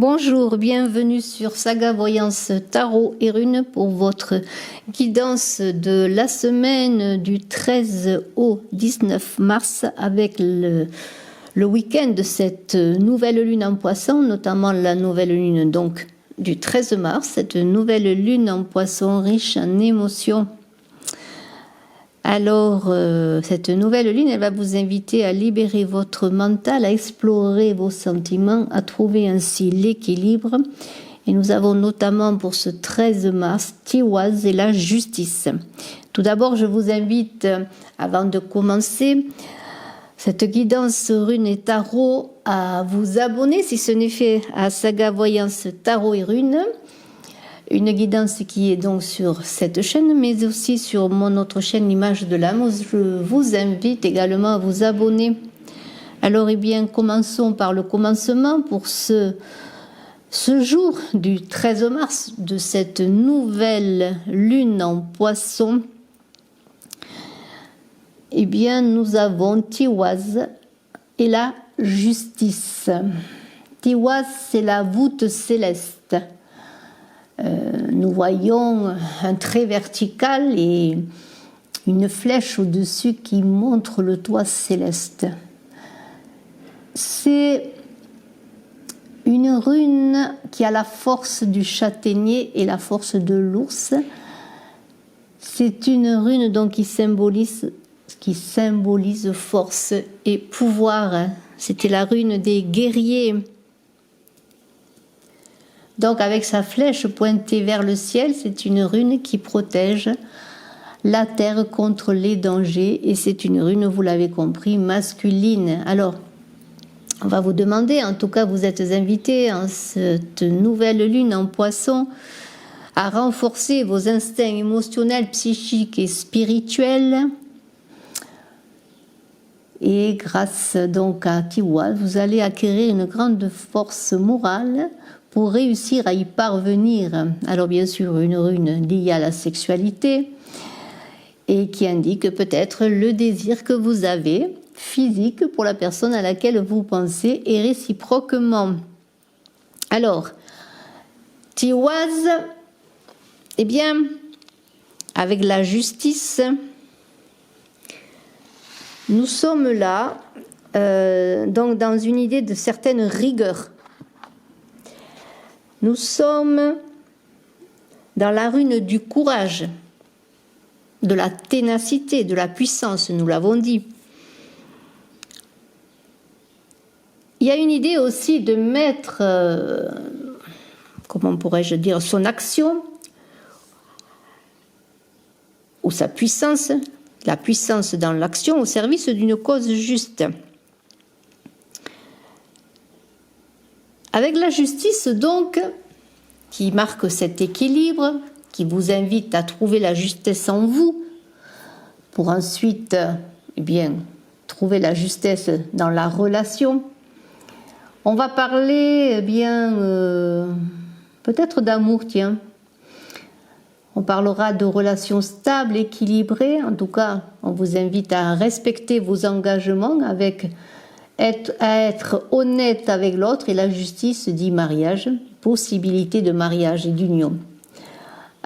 Bonjour, bienvenue sur Saga Voyance Tarot et Runes pour votre guidance de la semaine du 13 au 19 mars avec le week-end de cette nouvelle lune en Poisson, notamment la nouvelle lune donc du 13 mars, cette nouvelle lune en Poisson riche en émotions. Alors, cette nouvelle lune, elle va vous inviter à libérer votre mental, à explorer vos sentiments, à trouver ainsi l'équilibre. Et nous avons notamment pour ce 13 mars, Tiwaz et la justice. Tout d'abord, je vous invite, avant de commencer cette guidance rune et tarot, à vous abonner, si ce n'est fait, à Saga Voyance Tarot et Runes. Une guidance qui est donc sur cette chaîne, mais aussi sur mon autre chaîne, l'image de l'âme. Je vous invite également à vous abonner. Alors, eh bien, commençons par le commencement pour ce jour du 13 mars de cette nouvelle lune en Poisson. Eh bien, nous avons Tiwaz et la justice. Tiwaz, c'est la voûte céleste. Nous voyons un trait vertical et une flèche au-dessus qui montre le toit céleste. C'est une rune qui a la force du châtaignier et la force de l'ours. C'est une rune donc qui symbolise force et pouvoir. C'était la rune des guerriers. Donc avec sa flèche pointée vers le ciel, c'est une rune qui protège la terre contre les dangers et c'est une rune, vous l'avez compris, masculine. Alors, on va vous demander, en tout cas vous êtes invités en cette nouvelle lune en Poisson à renforcer vos instincts émotionnels, psychiques et spirituels. Et grâce donc à Tiwaz, vous allez acquérir une grande force morale pour réussir à y parvenir. Alors bien sûr, une rune liée à la sexualité et qui indique peut-être le désir que vous avez physique pour la personne à laquelle vous pensez et réciproquement. Alors, Tiwaz, eh bien, avec la justice, nous sommes là donc dans une idée de certaine rigueur. Nous sommes dans la rune du courage, de la ténacité, de la puissance, nous l'avons dit. Il y a une idée aussi de mettre, comment pourrais-je dire, son action ou sa puissance, la puissance dans l'action au service d'une cause juste. Avec la justice, donc, qui marque cet équilibre, qui vous invite à trouver la justesse en vous, pour ensuite, eh bien, trouver la justesse dans la relation. On va parler, eh bien, peut-être d'amour, tiens. On parlera de relations stables, équilibrées. En tout cas, on vous invite à respecter vos engagements à être honnête avec l'autre, et la justice dit mariage, possibilité de mariage et d'union.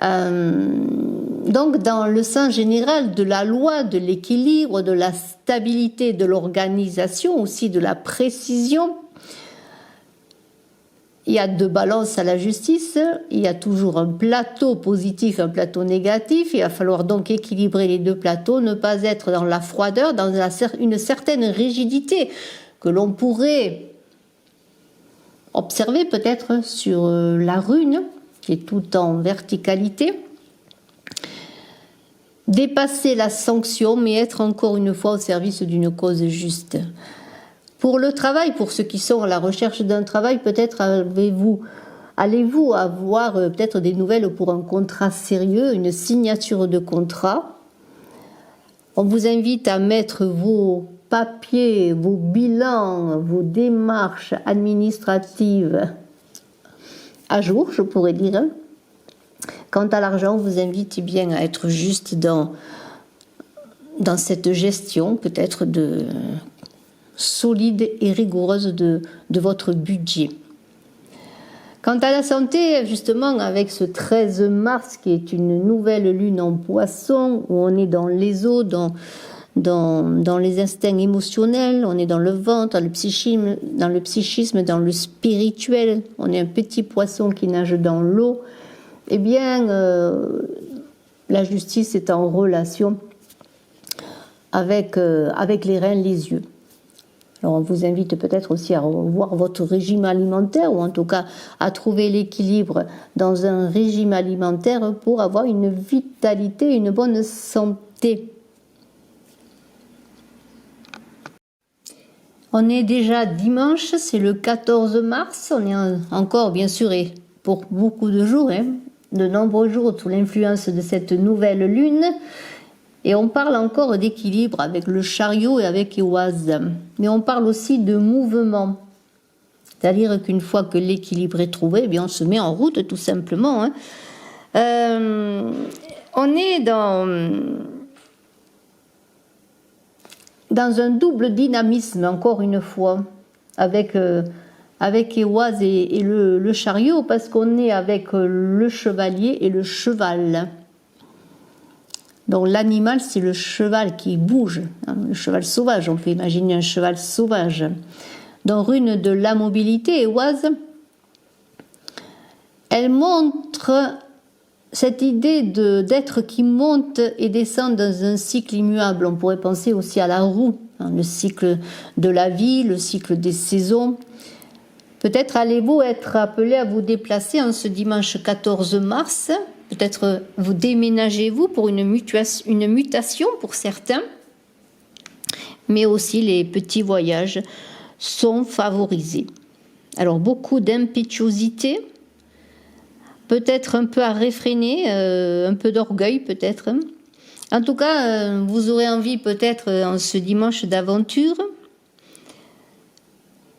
Donc dans le sens général de la loi, de l'équilibre, de la stabilité, de l'organisation, aussi de la précision, il y a deux balances à la justice, il y a toujours un plateau positif, un plateau négatif, il va falloir donc équilibrer les deux plateaux, ne pas être dans la froideur, dans une certaine rigidité que l'on pourrait observer peut-être sur la rune, qui est tout en verticalité. Dépasser la sanction, mais être encore une fois au service d'une cause juste. Pour le travail, pour ceux qui sont à la recherche d'un travail, peut-être allez-vous avoir peut-être des nouvelles pour un contrat sérieux, une signature de contrat. On vous invite à mettre vos papiers, vos bilans, vos démarches administratives à jour, je pourrais dire. Quant à l'argent, on vous invite bien à être juste dans cette gestion, peut-être solide et rigoureuse de votre budget. Quant à la santé, justement, avec ce 13 mars qui est une nouvelle lune en poisson, où on est dans les eaux, dans les instincts émotionnels, on est dans le ventre, dans le psychisme, dans le spirituel, on est un petit poisson qui nage dans l'eau, eh bien, la justice est en relation avec les reins, les yeux. Alors on vous invite peut-être aussi à revoir votre régime alimentaire, ou en tout cas à trouver l'équilibre dans un régime alimentaire pour avoir une vitalité, une bonne santé. On est déjà dimanche, c'est le 14 mars, on est encore bien sûr, et pour beaucoup de jours, de nombreux jours sous l'influence de cette nouvelle lune. Et on parle encore d'équilibre avec le chariot et avec Ehwaz. Mais on parle aussi de mouvement. C'est-à-dire qu'une fois que l'équilibre est trouvé, eh bien on se met en route tout simplement. On est dans un double dynamisme, encore une fois, avec Ehwaz et le chariot, parce qu'on est avec le chevalier et le cheval. Donc l'animal, c'est le cheval qui bouge, le cheval sauvage, on peut imaginer un cheval sauvage. Dans Rune de la mobilité, Ehwaz, elle montre cette idée d'être qui monte et descend dans un cycle immuable. On pourrait penser aussi à la roue, le cycle de la vie, le cycle des saisons. Peut-être allez-vous être appelé à vous déplacer en ce dimanche 14 mars. Peut-être vous déménagez-vous pour une mutation pour certains, mais aussi les petits voyages sont favorisés. Alors beaucoup d'impétuosité, peut-être un peu à réfréner, un peu d'orgueil peut-être. En tout cas, vous aurez envie peut-être en ce dimanche d'aventure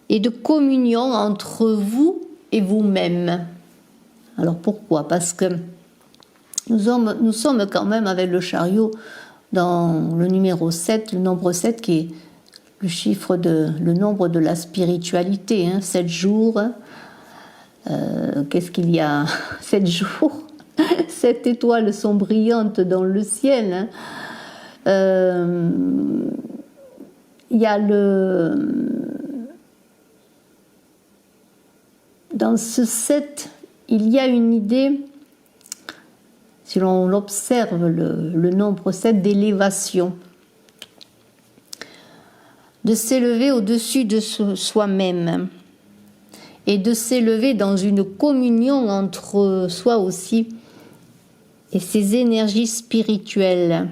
et de communion entre vous et vous-même. Alors pourquoi ? Parce que nous sommes quand même avec le chariot dans le numéro 7, le nombre 7 qui est le nombre de la spiritualité, 7 jours. Qu'est-ce qu'il y a 7 jours 7 étoiles sont brillantes dans le ciel. Il y a dans ce 7, il y a une idée, si l'on observe le nombre 7, d'élévation, de s'élever au-dessus de soi-même et de s'élever dans une communion entre soi aussi et ses énergies spirituelles.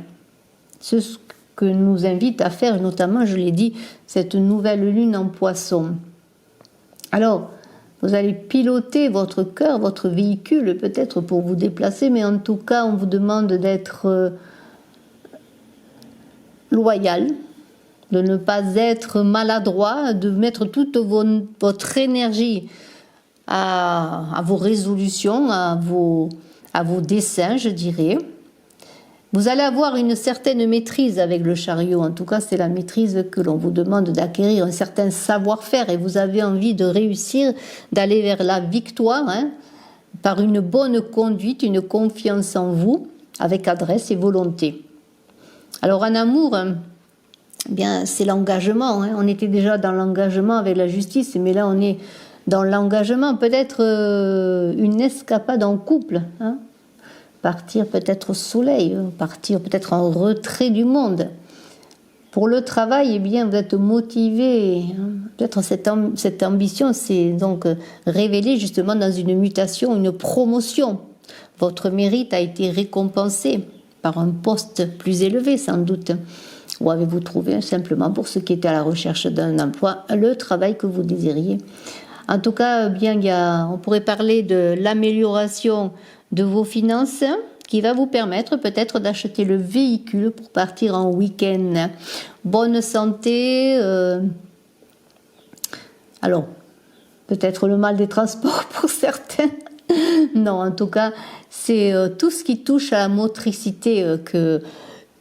C'est ce que nous invite à faire, notamment, je l'ai dit, cette nouvelle lune en poisson. Alors, vous allez piloter votre cœur, votre véhicule peut-être pour vous déplacer, mais en tout cas, on vous demande d'être loyal, de ne pas être maladroit, de mettre toute votre énergie à vos résolutions, à vos desseins, je dirais. Vous allez avoir une certaine maîtrise avec le chariot, en tout cas c'est la maîtrise que l'on vous demande d'acquérir, un certain savoir-faire, et vous avez envie de réussir, d'aller vers la victoire, par une bonne conduite, une confiance en vous, avec adresse et volonté. Alors en amour, bien c'est l'engagement, on était déjà dans l'engagement avec la justice, mais là on est dans l'engagement, peut-être une escapade en couple, partir peut-être au soleil, partir peut-être en retrait du monde. Pour le travail, eh bien, vous êtes motivé. Peut-être cette ambition s'est donc révélée justement dans une mutation, une promotion. Votre mérite a été récompensé par un poste plus élevé, sans doute. Ou avez-vous trouvé simplement, pour ceux qui étaient à la recherche d'un emploi, le travail que vous désiriez. En tout cas, bien, on pourrait parler de l'amélioration de vos finances qui va vous permettre peut-être d'acheter le véhicule pour partir en week-end. Bonne santé. Alors, peut-être le mal des transports pour certains. Non, en tout cas, c'est tout ce qui touche à la motricité que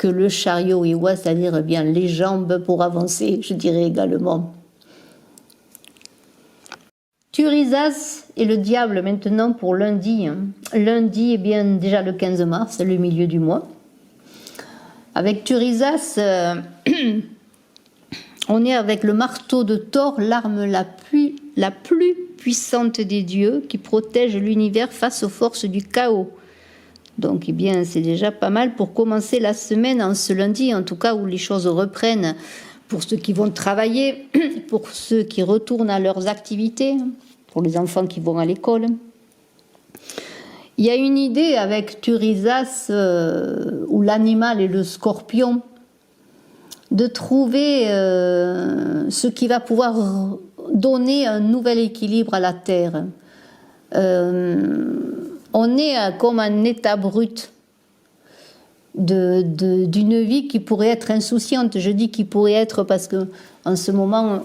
le chariot Ehwaz, c'est-à-dire bien les jambes pour avancer, je dirais également. Thurisas et le diable maintenant pour lundi. Lundi, eh bien déjà le 15 mars, le milieu du mois. Avec Thurisas, on est avec le marteau de Thor, l'arme la plus puissante des dieux qui protège l'univers face aux forces du chaos. Donc, eh bien, c'est déjà pas mal pour commencer la semaine en ce lundi, en tout cas où les choses reprennent pour ceux qui vont travailler, pour ceux qui retournent à leurs activités, pour les enfants qui vont à l'école. Il y a une idée avec Thurisas, où l'animal est le scorpion, de trouver ce qui va pouvoir donner un nouvel équilibre à la Terre. On est comme un état brut d'une vie qui pourrait être insouciante. Je dis qui pourrait être parce que en ce moment,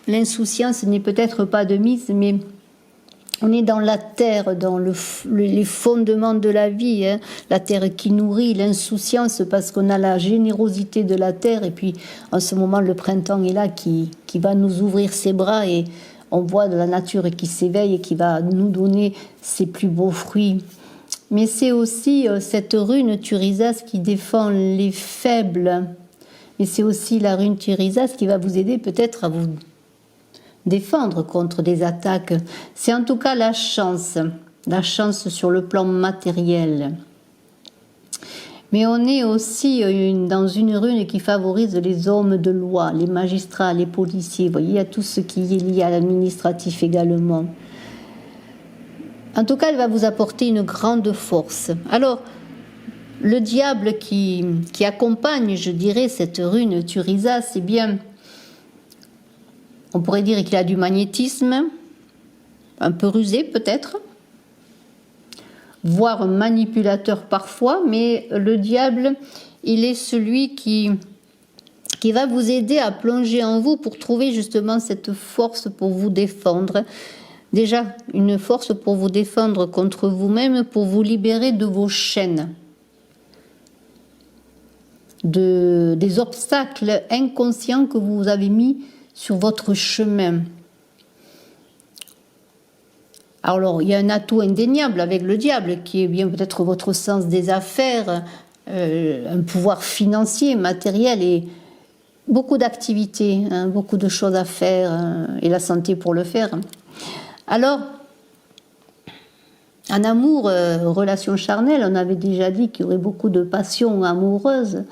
l'insouciance n'est peut-être pas de mise, mais on est dans la terre, dans les fondements de la vie, hein. La terre qui nourrit, l'insouciance parce qu'on a la générosité de la terre, et puis en ce moment le printemps est là qui va nous ouvrir ses bras et on voit de la nature qui s'éveille et qui va nous donner ses plus beaux fruits. Mais c'est aussi cette rune Thurisas qui défend les faibles. Mais c'est aussi la rune Thurisas qui va vous aider peut-être à vous défendre contre des attaques. C'est en tout cas la chance sur le plan matériel. Mais on est aussi dans une rune qui favorise les hommes de loi, les magistrats, les policiers. Vous voyez, il y a tout ce qui est lié à l'administratif également. En tout cas, elle va vous apporter une grande force. Alors, le diable qui accompagne, je dirais, cette rune Thurisas, c'est bien, on pourrait dire qu'il a du magnétisme, un peu rusé peut-être, voire manipulateur parfois, mais le diable, il est celui qui va vous aider à plonger en vous pour trouver justement cette force pour vous défendre. Déjà, une force pour vous défendre contre vous-même, pour vous libérer de vos chaînes, des obstacles inconscients que vous avez mis sur votre chemin. Alors, il y a un atout indéniable avec le diable, qui est bien peut-être votre sens des affaires, un pouvoir financier, matériel et beaucoup d'activités, hein, beaucoup de choses à faire, et la santé pour le faire. Alors, en amour, relation charnelle, on avait déjà dit qu'il y aurait beaucoup de passion amoureuse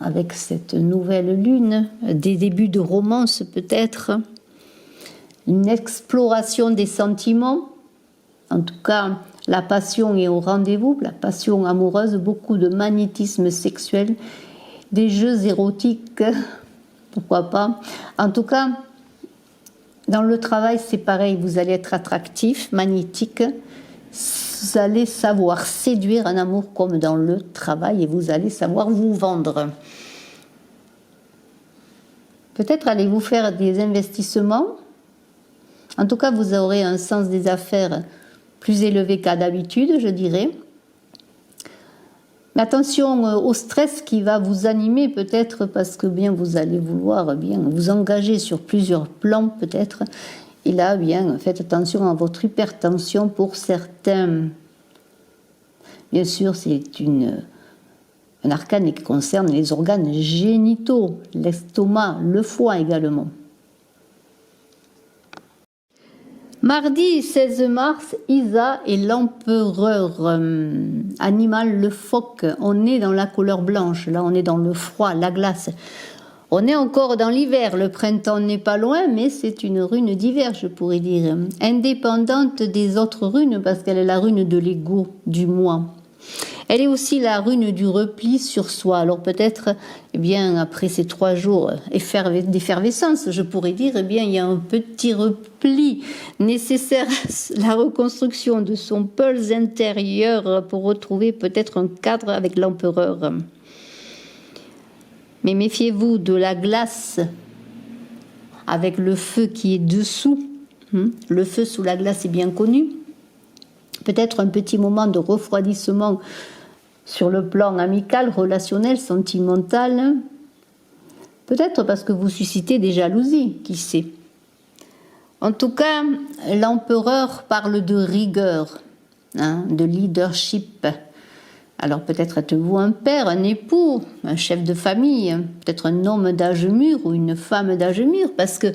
avec cette nouvelle lune, des débuts de romance peut-être, une exploration des sentiments. En tout cas, la passion est au rendez-vous, la passion amoureuse, beaucoup de magnétisme sexuel, des jeux érotiques, pourquoi pas. En tout cas, dans le travail, c'est pareil, vous allez être attractif, magnétique, vous allez savoir séduire en amour comme dans le travail et vous allez savoir vous vendre. Peut-être allez-vous faire des investissements. En tout cas, vous aurez un sens des affaires plus élevé qu'à d'habitude, je dirais. Mais attention au stress qui va vous animer peut-être parce que bien vous allez vouloir bien vous engager sur plusieurs plans peut-être. Et là, bien, faites attention à votre hypertension pour certains. Bien sûr, c'est un arcane qui concerne les organes génitaux, l'estomac, le foie également. Mardi 16 mars, Isa et l'empereur animal, le phoque. On est dans la couleur blanche, là on est dans le froid, la glace. On est encore dans l'hiver, le printemps n'est pas loin, mais c'est une rune d'hiver, je pourrais dire. Indépendante des autres runes, parce qu'elle est la rune de l'ego, du moi. Elle est aussi la rune du repli sur soi. Alors peut-être, eh bien, après ces 3 jours d'effervescence, je pourrais dire, eh bien, il y a un petit repli nécessaire à la reconstruction de son pulse intérieur pour retrouver peut-être un cadre avec l'empereur. Mais méfiez-vous de la glace avec le feu qui est dessous. Le feu sous la glace est bien connu. Peut-être un petit moment de refroidissement sur le plan amical, relationnel, sentimental. Peut-être parce que vous suscitez des jalousies, qui sait. En tout cas, l'empereur parle de rigueur, hein, de leadership. Alors peut-être êtes-vous un père, un époux, un chef de famille, peut-être un homme d'âge mûr ou une femme d'âge mûr, parce que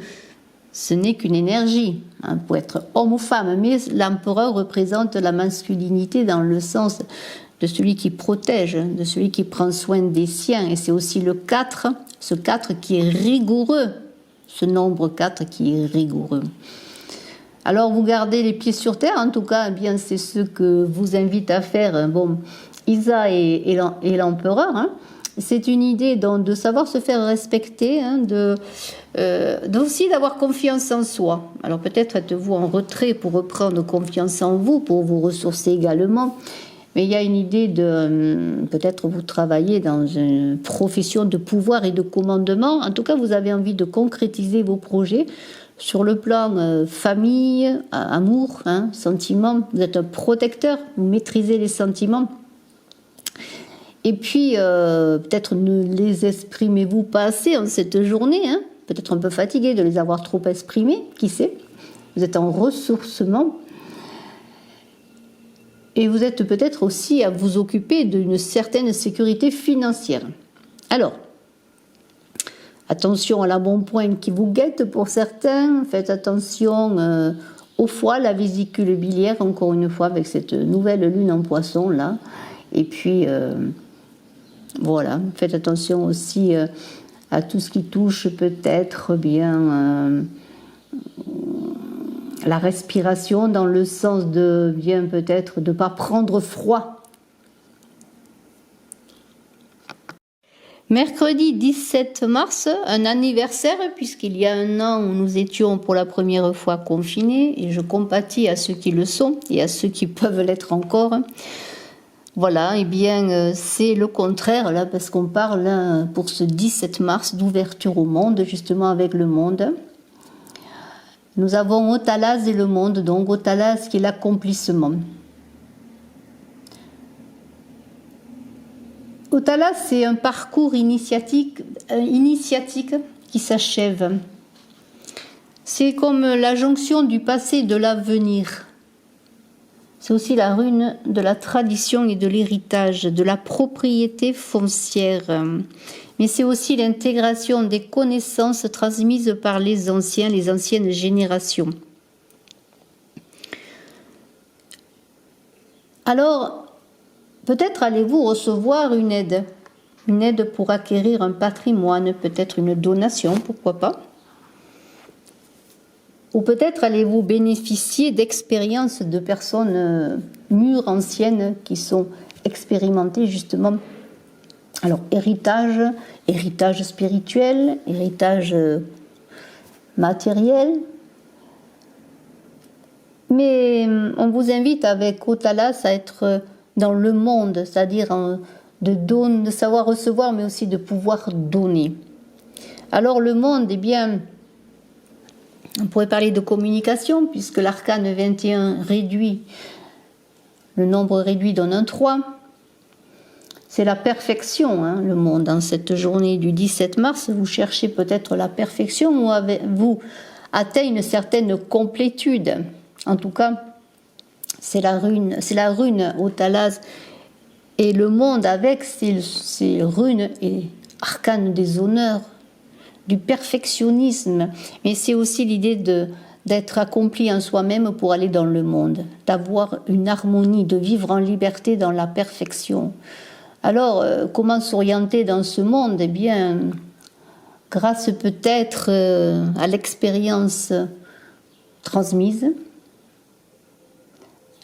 ce n'est qu'une énergie, hein, pour être homme ou femme, mais l'empereur représente la masculinité dans le sens de celui qui protège, de celui qui prend soin des siens, et c'est aussi le 4, ce 4 qui est rigoureux, ce nombre 4 qui est rigoureux. Alors vous gardez les pieds sur terre, en tout cas, eh bien c'est ce que vous invite à faire, bon, Isa et l'empereur, hein. C'est une idée donc, de savoir se faire respecter, hein, aussi d'avoir confiance en soi. Alors peut-être êtes-vous en retrait pour reprendre confiance en vous, pour vous ressourcer également. Mais il y a une idée de peut-être vous travaillez dans une profession de pouvoir et de commandement. En tout cas, vous avez envie de concrétiser vos projets sur le plan famille, amour, hein, sentiments. Vous êtes un protecteur, vous maîtrisez les sentiments. Et puis, peut-être ne les exprimez-vous pas assez en cette journée, hein, peut-être un peu fatigué de les avoir trop exprimés, qui sait. Vous êtes en ressourcement. Et vous êtes peut-être aussi à vous occuper d'une certaine sécurité financière. Alors, attention à l'embonpoint qui vous guette pour certains. Faites attention au foie, la vésicule biliaire, encore une fois, avec cette nouvelle lune en poisson, là. Et puis, voilà, faites attention aussi à tout ce qui touche peut-être bien la respiration, dans le sens de bien peut-être de ne pas prendre froid. Mercredi 17 mars, un anniversaire, puisqu'il y a un an où nous étions pour la première fois confinés, et je compatis à ceux qui le sont et à ceux qui peuvent l'être encore. Voilà, et bien c'est le contraire là, parce qu'on parle là, pour ce 17 mars d'ouverture au monde, justement avec le monde. Nous avons Otalas et le monde, donc Otalas qui est l'accomplissement. Otalas, c'est un parcours initiatique qui s'achève. C'est comme la jonction du passé et de l'avenir. C'est aussi la rune de la tradition et de l'héritage, de la propriété foncière. Mais c'est aussi l'intégration des connaissances transmises par les anciens, les anciennes générations. Alors, peut-être allez-vous recevoir une aide pour acquérir un patrimoine, peut-être une donation, pourquoi pas. Ou peut-être allez-vous bénéficier d'expériences de personnes mûres, anciennes, qui sont expérimentées justement. Alors, héritage spirituel, héritage matériel. Mais on vous invite avec Otalas à être dans le monde, c'est-à-dire de savoir recevoir, mais aussi de pouvoir donner. Alors, le monde, eh bien, on pourrait parler de communication, puisque l'arcane 21 réduit, le nombre réduit donne un 3. C'est la perfection, hein, le monde. En cette journée du 17 mars, vous cherchez peut-être la perfection ou vous atteignez une certaine complétude. En tout cas, c'est la rune Otalas et le monde avec ses runes et arcanes des honneurs, du perfectionnisme. Mais c'est aussi l'idée d'être accompli en soi-même pour aller dans le monde, d'avoir une harmonie, de vivre en liberté dans la perfection. Alors, comment s'orienter dans ce monde ? Eh bien, grâce peut-être à l'expérience transmise,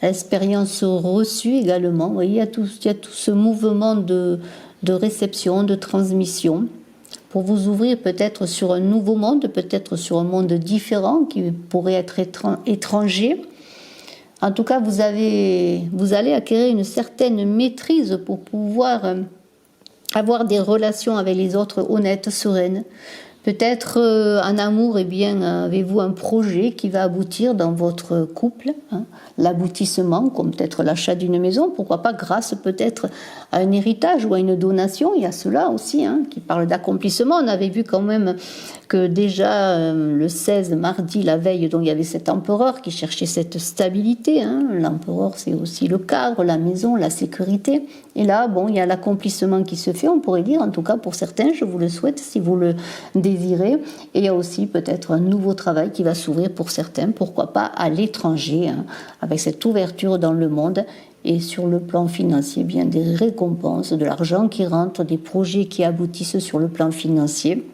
à l'expérience reçue également. Vous voyez, il y a tout ce mouvement de réception, de transmission, pour vous ouvrir peut-être sur un nouveau monde, peut-être sur un monde différent qui pourrait être étranger. En tout cas, vous allez acquérir une certaine maîtrise pour pouvoir avoir des relations avec les autres honnêtes, sereines. Peut-être en amour, eh bien, avez-vous un projet qui va aboutir dans votre couple, hein, l'aboutissement, comme peut-être l'achat d'une maison, pourquoi pas grâce peut-être à un héritage ou à une donation, il y a cela aussi, hein, qui parle d'accomplissement. On avait vu quand même que déjà le 16, mardi, la veille, donc il y avait cet empereur qui cherchait cette stabilité, hein. L'empereur, c'est aussi le cadre, la maison, la sécurité. Et là, bon, il y a l'accomplissement qui se fait, on pourrait dire, en tout cas pour certains, je vous le souhaite si vous le désirez. Et il y a aussi peut-être un nouveau travail qui va s'ouvrir pour certains, pourquoi pas à l'étranger, hein, avec cette ouverture dans le monde. Et sur le plan financier, bien des récompenses, de l'argent qui rentre, des projets qui aboutissent sur le plan financier.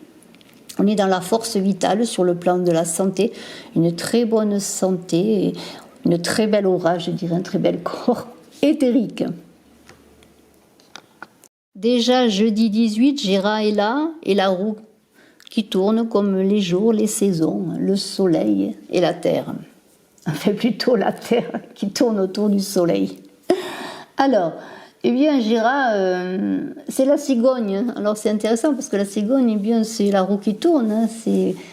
On est dans la force vitale sur le plan de la santé, une très bonne santé, une très belle aura, je dirais, un très bel corps éthérique. Déjà jeudi 18, Gera est là et la roue qui tourne comme les jours, les saisons, le soleil et la terre. Enfin plutôt la terre qui tourne autour du soleil. Alors, eh bien, Gera, c'est la cigogne. Alors, c'est intéressant parce que la cigogne, eh bien, c'est la roue qui tourne. Hein.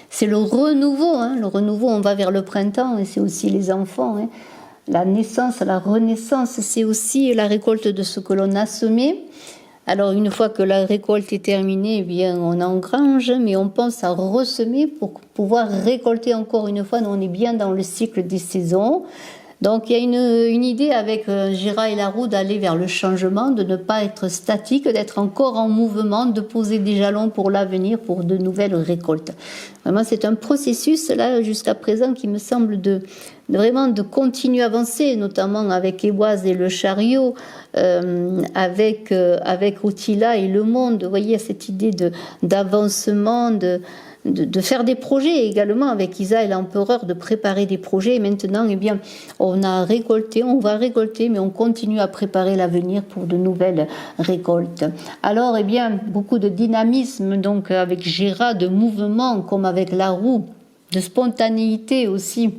C'est le renouveau. Hein. Le renouveau, on va vers le printemps et c'est aussi les enfants. Hein. La naissance, la renaissance, c'est aussi la récolte de ce que l'on a semé. Alors, une fois que la récolte est terminée, eh bien, on engrange, mais on pense à ressemer pour pouvoir récolter encore une fois. Nous, on est bien dans le cycle des saisons. Donc il y a une idée avec Gera et la roue d'aller vers le changement, de ne pas être statique, d'être encore en mouvement, de poser des jalons pour l'avenir, pour de nouvelles récoltes. Vraiment, c'est un processus là jusqu'à présent qui me semble vraiment de continuer à avancer, notamment avec Éboise et le chariot, avec Otila et le monde. Vous voyez, cette idée d'avancement, de faire des projets également avec Isa et l'empereur, de préparer des projets. Et maintenant, eh bien, on va récolter, mais on continue à préparer l'avenir pour de nouvelles récoltes. Alors, eh bien, beaucoup de dynamisme, donc avec Gera, de mouvement, comme avec la roue, de spontanéité aussi.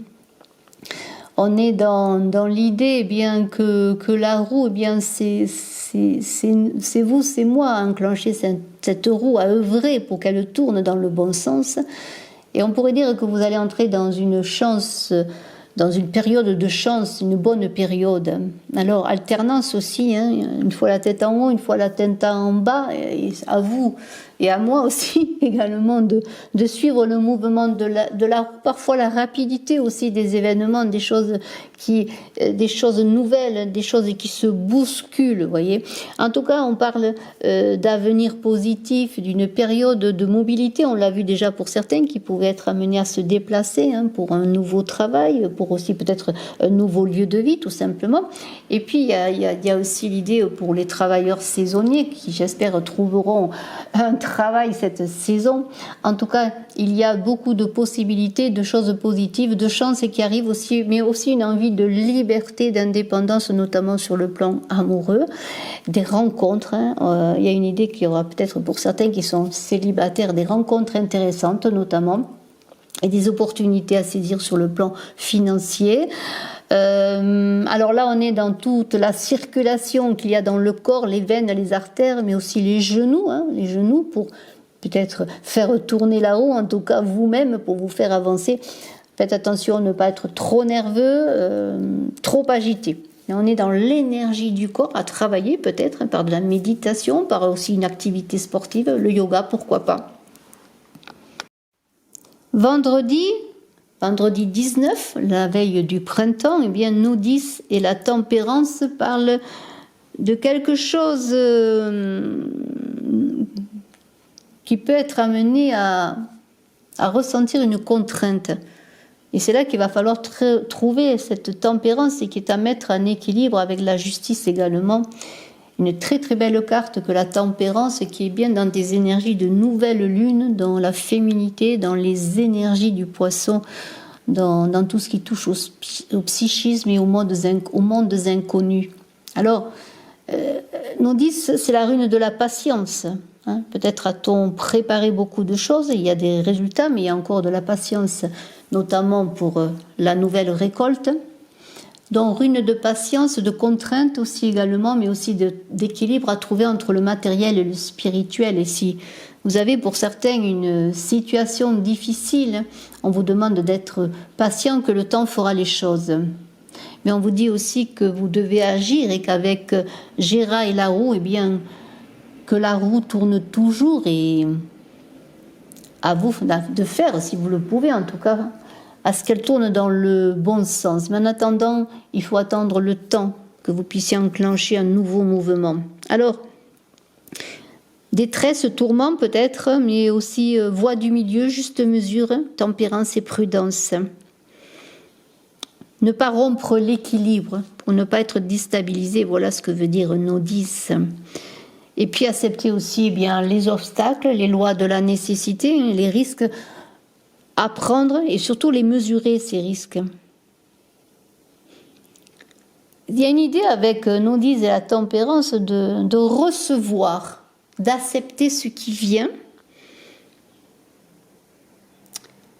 On est dans l'idée, eh bien, que la roue, eh bien, c'est vous, c'est moi à enclencher cette roue, à œuvrer pour qu'elle tourne dans le bon sens. Et on pourrait dire que vous allez entrer dans une chance, dans une période de chance, une bonne période. Alors, alternance aussi, hein, une fois la tête en haut, une fois la tête en bas, et à vous et à moi aussi également de suivre le mouvement de la parfois la rapidité aussi des événements, des choses nouvelles, des choses qui se bousculent, vous voyez. En tout cas, on parle d'avenir positif, d'une période de mobilité. On l'a vu déjà pour certains qui pouvaient être amenés à se déplacer, hein, pour un nouveau travail, pour aussi peut-être un nouveau lieu de vie, tout simplement. Et puis, il y a aussi l'idée pour les travailleurs saisonniers qui, j'espère, trouveront un travail cette saison. En tout cas, il y a beaucoup de possibilités, de choses positives, de chances qui arrivent aussi, mais aussi une envie de liberté, d'indépendance, notamment sur le plan amoureux, des rencontres. Hein. Il y a une idée qu'il y aura peut-être pour certains qui sont célibataires, des rencontres intéressantes notamment, et des opportunités à saisir sur le plan financier. Alors là, on est dans toute la circulation qu'il y a dans le corps, les veines, les artères, mais aussi les genoux, hein, les genoux pour peut-être faire tourner là-haut, en tout cas vous-même, pour vous faire avancer. Faites attention à ne pas être trop nerveux, trop agité. Et on est dans l'énergie du corps à travailler peut-être, hein, par de la méditation, par aussi une activité sportive, le yoga, pourquoi pas. Vendredi 19, la veille du printemps, eh bien, nous 10 et la tempérance parlent de quelque chose qui peut être amené à ressentir une contrainte. Et c'est là qu'il va falloir trouver cette tempérance et qui est à mettre en équilibre avec la justice également. Une très très belle carte que la tempérance, qui est bien dans des énergies de nouvelle lune, dans la féminité, dans les énergies du poisson, dans tout ce qui touche au psychisme et aux mondes inconnus. Alors, nous disent, c'est la rune de la patience. Hein. Peut-être a-t-on préparé beaucoup de choses, il y a des résultats, mais il y a encore de la patience, notamment pour la nouvelle récolte. Donc, rune de patience, de contrainte aussi également, mais aussi d'équilibre à trouver entre le matériel et le spirituel. Et si Vous avez pour certains une situation difficile. On vous demande d'être patient, que le temps fera les choses. Mais on vous dit aussi que vous devez agir et qu'avec Gera et la roue, eh bien, que la roue tourne toujours et à vous de faire, si vous le pouvez en tout cas, à ce qu'elle tourne dans le bon sens. Mais en attendant, il faut attendre le temps que vous puissiez enclencher un nouveau mouvement. Alors, détresse, tourment peut-être, mais aussi voie du milieu, juste mesure, tempérance et prudence. Ne pas rompre l'équilibre pour ne pas être déstabilisé, voilà ce que veut dire nos 10. Et puis accepter aussi eh bien, les obstacles, les lois de la nécessité, les risques à prendre et surtout les mesurer, ces risques. Il y a une idée avec nos 10 et la tempérance de recevoir, d'accepter ce qui vient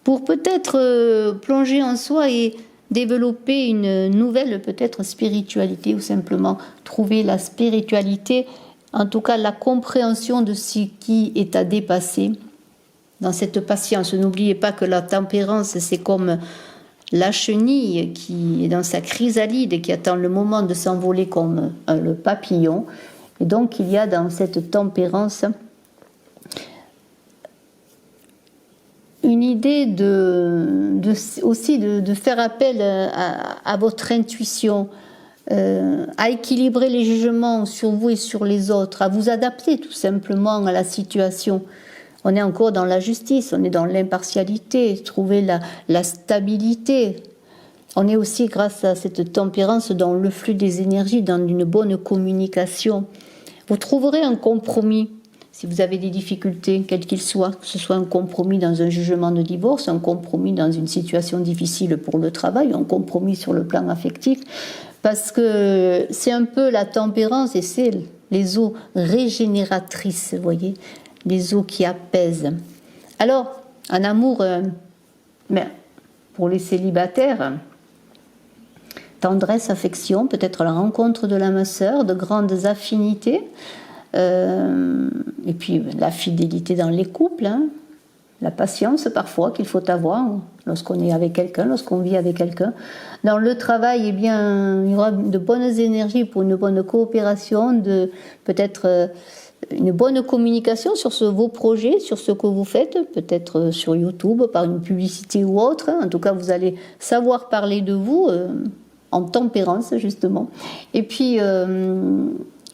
pour peut-être plonger en soi et développer une nouvelle peut-être spiritualité ou simplement trouver la spiritualité, en tout cas la compréhension de ce qui est à dépasser dans cette patience. N'oubliez pas que la tempérance, c'est comme la chenille qui est dans sa chrysalide et qui attend le moment de s'envoler comme le papillon. Et donc il y a dans cette tempérance une idée aussi de faire appel à votre intuition, à équilibrer les jugements sur vous et sur les autres, à vous adapter tout simplement à la situation. On est encore dans la justice, on est dans l'impartialité, trouver la stabilité. On est aussi, grâce à cette tempérance, dans le flux des énergies, dans une bonne communication. Vous trouverez un compromis. Si vous avez des difficultés, quelles qu'ils soient, que ce soit un compromis dans un jugement de divorce, un compromis dans une situation difficile pour le travail, un compromis sur le plan affectif, parce que c'est un peu la tempérance et c'est les eaux régénératrices, vous voyez, les eaux qui apaisent. Alors, en amour, pour les célibataires, tendresse, affection, peut-être la rencontre de l'âme sœur, de grandes affinités, et puis la fidélité dans les couples, la patience parfois qu'il faut avoir lorsqu'on est avec quelqu'un, lorsqu'on vit avec quelqu'un. Dans le travail, eh bien, il y aura de bonnes énergies pour une bonne coopération, peut-être une bonne communication sur vos projets, sur ce que vous faites, peut-être sur YouTube, par une publicité ou autre. En tout cas, vous allez savoir parler de vous en tempérance, justement. Et puis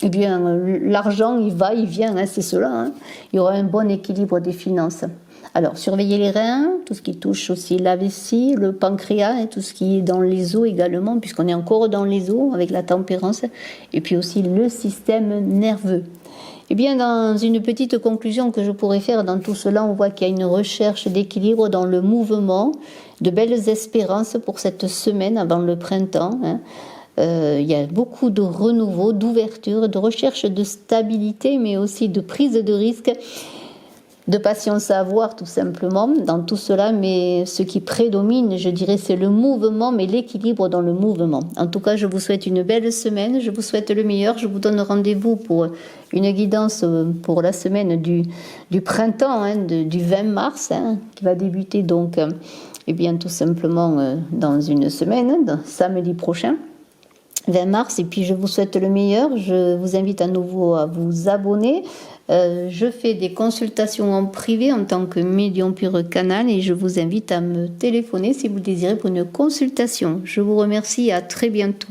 eh bien, l'argent, il va, il vient, c'est cela. Il y aura un bon équilibre des finances. Alors, surveillez les reins, tout ce qui touche aussi la vessie, le pancréas, et tout ce qui est dans les os également, puisqu'on est encore dans les os avec la tempérance, et puis aussi le système nerveux. Eh bien, dans une petite conclusion que je pourrais faire dans tout cela, on voit qu'il y a une recherche d'équilibre dans le mouvement, de belles espérances pour cette semaine avant le printemps. Il y a beaucoup de renouveau, d'ouverture, de recherche de stabilité, mais aussi de prise de risque, de patience à avoir tout simplement dans tout cela. Mais ce qui prédomine, je dirais, c'est le mouvement, mais l'équilibre dans le mouvement. En tout cas, je vous souhaite une belle semaine, je vous souhaite le meilleur. Je vous donne rendez-vous pour une guidance pour la semaine du printemps, du 20 mars, qui va débuter donc, eh bien, tout simplement dans une semaine, samedi prochain. 20 mars, et puis je vous souhaite le meilleur. Je vous invite à nouveau à vous abonner. Je fais des consultations en privé en tant que médium pur canal et je vous invite à me téléphoner si vous désirez pour une consultation. Je vous remercie et à très bientôt.